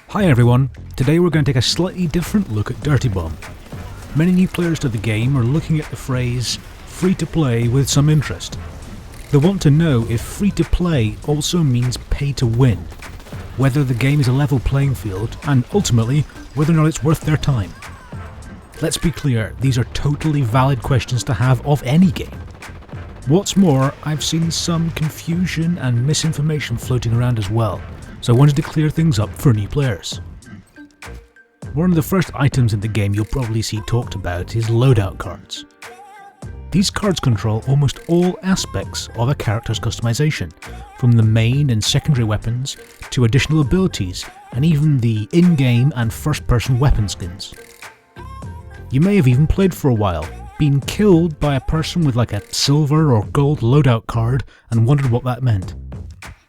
Hi everyone, today we're going to take a slightly different look at Dirty Bomb. Many new players to the game are looking at the phrase free to play with some interest. They want to know if free to play also means pay to win, whether the game is a level playing field, and ultimately whether or not it's worth their time. Let's be clear, these are totally valid questions to have of any game. What's more, I've seen some confusion and misinformation floating around as well, so I wanted to clear things up for new players. One of the first items in the game you'll probably see talked about is Loadout Cards. These cards control almost all aspects of a character's customization, from the main and secondary weapons to additional abilities and even the in-game and first-person weapon skins. You may have even played for a while, been killed by a person with like a silver or gold loadout card and wondered what that meant.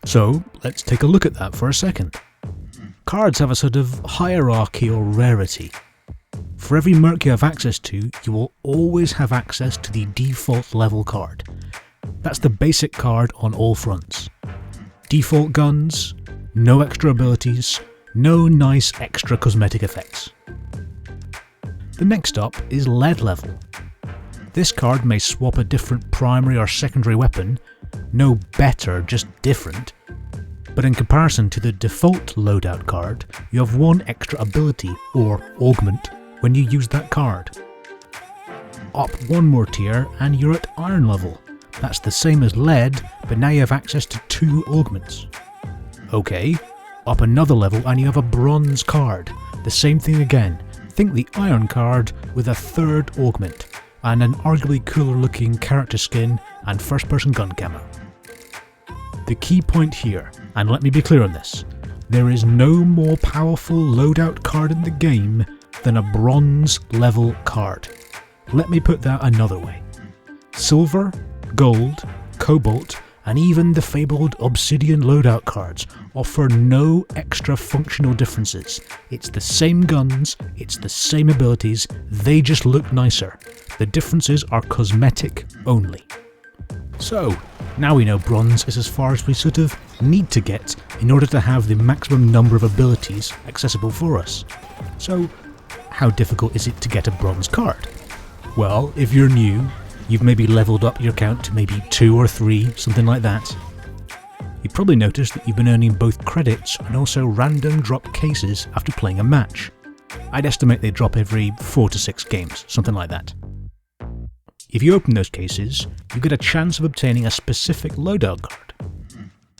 So let's take a look at that for a second. Cards have a sort of hierarchy or rarity. For every merc you have access to, you will always have access to the default level card. That's the basic card on all fronts. Default guns, no extra abilities, no nice extra cosmetic effects. The next up is lead level. This card may swap a different primary or secondary weapon, no better, just different, but in comparison to the default loadout card, you have one extra ability, or augment, when you use that card. Up one more tier and you're at iron level. That's the same as lead, but now you have access to 2 augments. Okay, up another level and you have a bronze card. The same thing again. Think the iron card with a 3rd augment, and an arguably cooler looking character skin and first person gun camo. The key point here, and let me be clear on this, there is no more powerful loadout card in the game than a bronze level card. Let me put that another way. Silver, gold, cobalt, and even the fabled obsidian loadout cards offer no extra functional differences. It's the same guns, it's the same abilities, they just look nicer. The differences are cosmetic only. So, now we know bronze is as far as we sort of need to get in order to have the maximum number of abilities accessible for us. So, how difficult is it to get a bronze card? Well, if you're new, you've maybe leveled up your count to maybe 2 or 3, something like that. You've probably noticed that you've been earning both credits and also random drop cases after playing a match. I'd estimate they drop every 4 to 6 games, something like that. If you open those cases, you get a chance of obtaining a specific loadout card.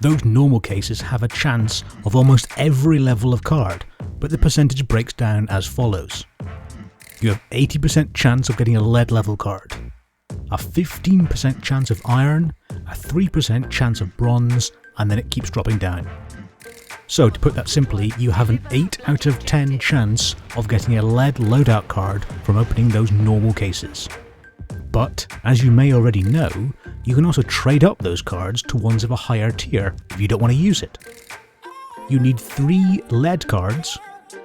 Those normal cases have a chance of almost every level of card, but the percentage breaks down as follows. You have 80% chance of getting a lead level card, a 15% chance of iron, a 3% chance of bronze, and then it keeps dropping down. So to put that simply, you have an 8 out of 10 chance of getting a lead loadout card from opening those normal cases. But, as you may already know, you can also trade up those cards to ones of a higher tier if you don't want to use it. You need 3 lead cards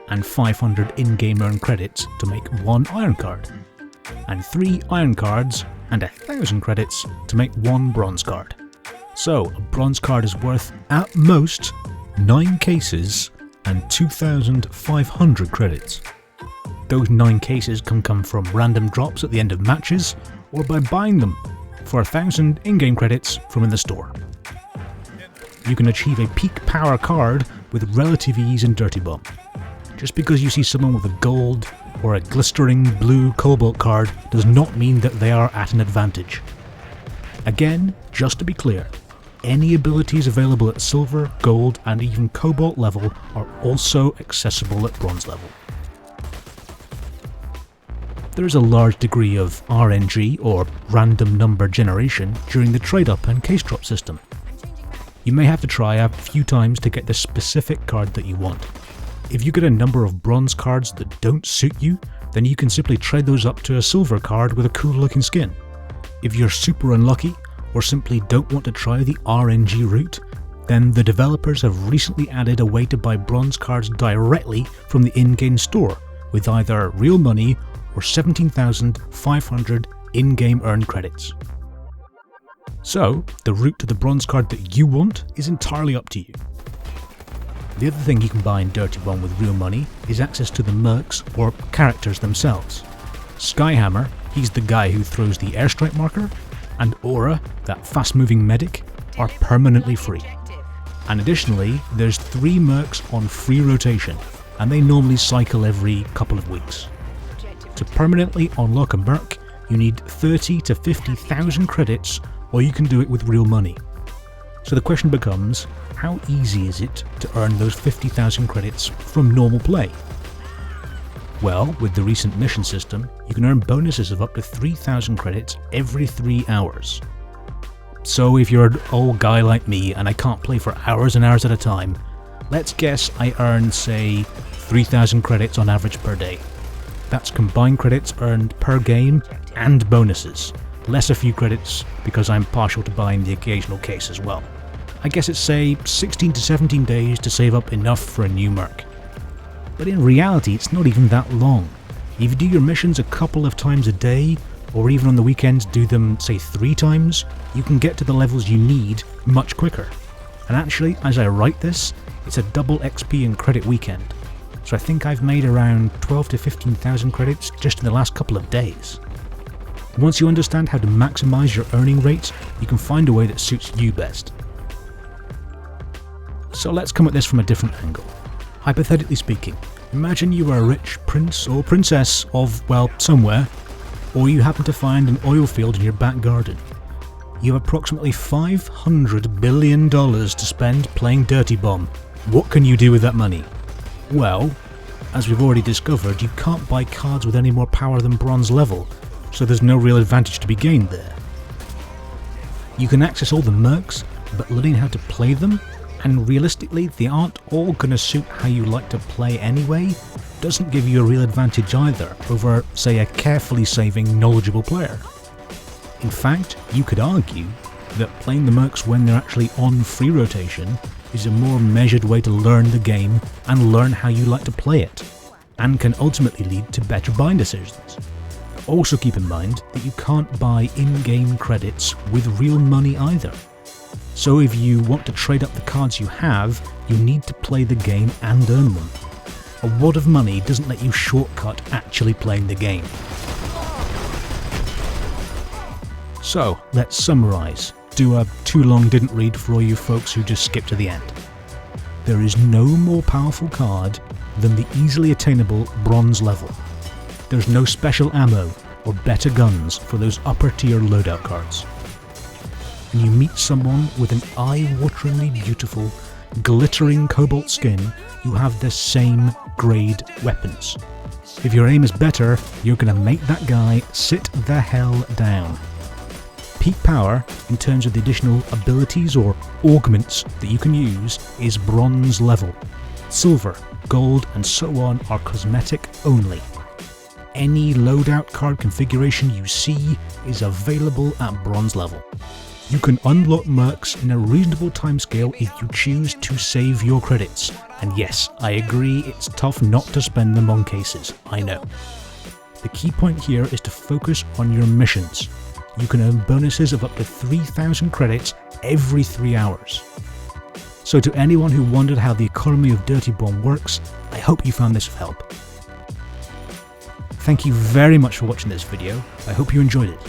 and 500 in-game earned credits to make 1 iron card, and 3 iron cards and 1,000 credits to make 1 bronze card. So, a bronze card is worth, at most, 9 cases and 2,500 credits. Those 9 cases can come from random drops at the end of matches, or by buying them for 1,000 in-game credits from in the store. You can achieve a peak power card with relative ease in Dirty Bomb. Just because you see someone with a gold or a glistering blue cobalt card does not mean that they are at an advantage. Again, just to be clear, any abilities available at silver, gold and even cobalt level are also accessible at bronze level. There is a large degree of RNG, or random number generation, during the trade-up and case drop system. You may have to try a few times to get the specific card that you want. If you get a number of bronze cards that don't suit you, then you can simply trade those up to a silver card with a cool looking skin. If you're super unlucky, or simply don't want to try the RNG route, then the developers have recently added a way to buy bronze cards directly from the in-game store, with either real money or 17,500 in-game earned credits. So, the route to the bronze card that you want is entirely up to you. The other thing you can buy in Dirty Bomb with real money is access to the Mercs, or characters themselves. Skyhammer, he's the guy who throws the airstrike marker, and Aura, that fast-moving medic, are permanently free. And additionally, there's 3 Mercs on free rotation, and they normally cycle every couple of weeks. To permanently unlock a Merc, you need 30 to 50,000 credits, or you can do it with real money. So the question becomes, how easy is it to earn those 50,000 credits from normal play? Well, with the recent mission system, you can earn bonuses of up to 3,000 credits every 3 hours. So if you're an old guy like me and I can't play for hours and hours at a time, let's guess I earn, say, 3,000 credits on average per day. That's combined credits earned per game and bonuses, less a few credits because I'm partial to buying the occasional case as well. I guess it's, say, 16 to 17 days to save up enough for a new Merc. But in reality, it's not even that long. If you do your missions a couple of times a day, or even on the weekends do them, say, 3 times, you can get to the levels you need much quicker. And actually, as I write this, it's a double XP and credit weekend. So I think I've made around 12 to 15,000 credits just in the last couple of days. Once you understand how to maximize your earning rates, you can find a way that suits you best. So let's come at this from a different angle. Hypothetically speaking, imagine you are a rich prince or princess of, well, somewhere, or you happen to find an oil field in your back garden. You have approximately $500 billion to spend playing Dirty Bomb. What can you do with that money? Well, as we've already discovered, you can't buy cards with any more power than bronze level, so there's no real advantage to be gained there. You can access all the Mercs, but learning how to play them, and realistically they aren't all gonna suit how you like to play anyway, doesn't give you a real advantage either over, say, a carefully saving, knowledgeable player. In fact, you could argue that playing the Mercs when they're actually on free rotation is a more measured way to learn the game and learn how you like to play it, and can ultimately lead to better buying decisions. Also keep in mind that you can't buy in-game credits with real money either. So if you want to trade up the cards you have, you need to play the game and earn them. A wad of money doesn't let you shortcut actually playing the game. So, let's summarise. Do a too long didn't read for all you folks who just skipped to the end. There is no more powerful card than the easily attainable bronze level. There's no special ammo or better guns for those upper tier loadout cards. When you meet someone with an eye-wateringly beautiful, glittering cobalt skin, you have the same grade weapons. If your aim is better, you're gonna make that guy sit the hell down. Peak power, in terms of the additional abilities or augments that you can use, is bronze level. Silver, gold, and so on are cosmetic only. Any loadout card configuration you see is available at bronze level. You can unlock Mercs in a reasonable timescale if you choose to save your credits. And yes, I agree, it's tough not to spend them on cases, I know. The key point here is to focus on your missions. You can earn bonuses of up to 3,000 credits every 3 hours. So to anyone who wondered how the economy of Dirty Bomb works, I hope you found this of help. Thank you very much for watching this video, I hope you enjoyed it.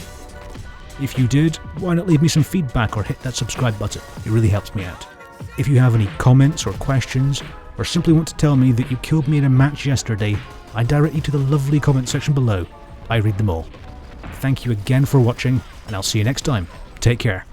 If you did, why not leave me some feedback or hit that subscribe button, it really helps me out. If you have any comments or questions, or simply want to tell me that you killed me in a match yesterday, I direct you to the lovely comment section below. I read them all. Thank you again for watching, and I'll see you next time. Take care.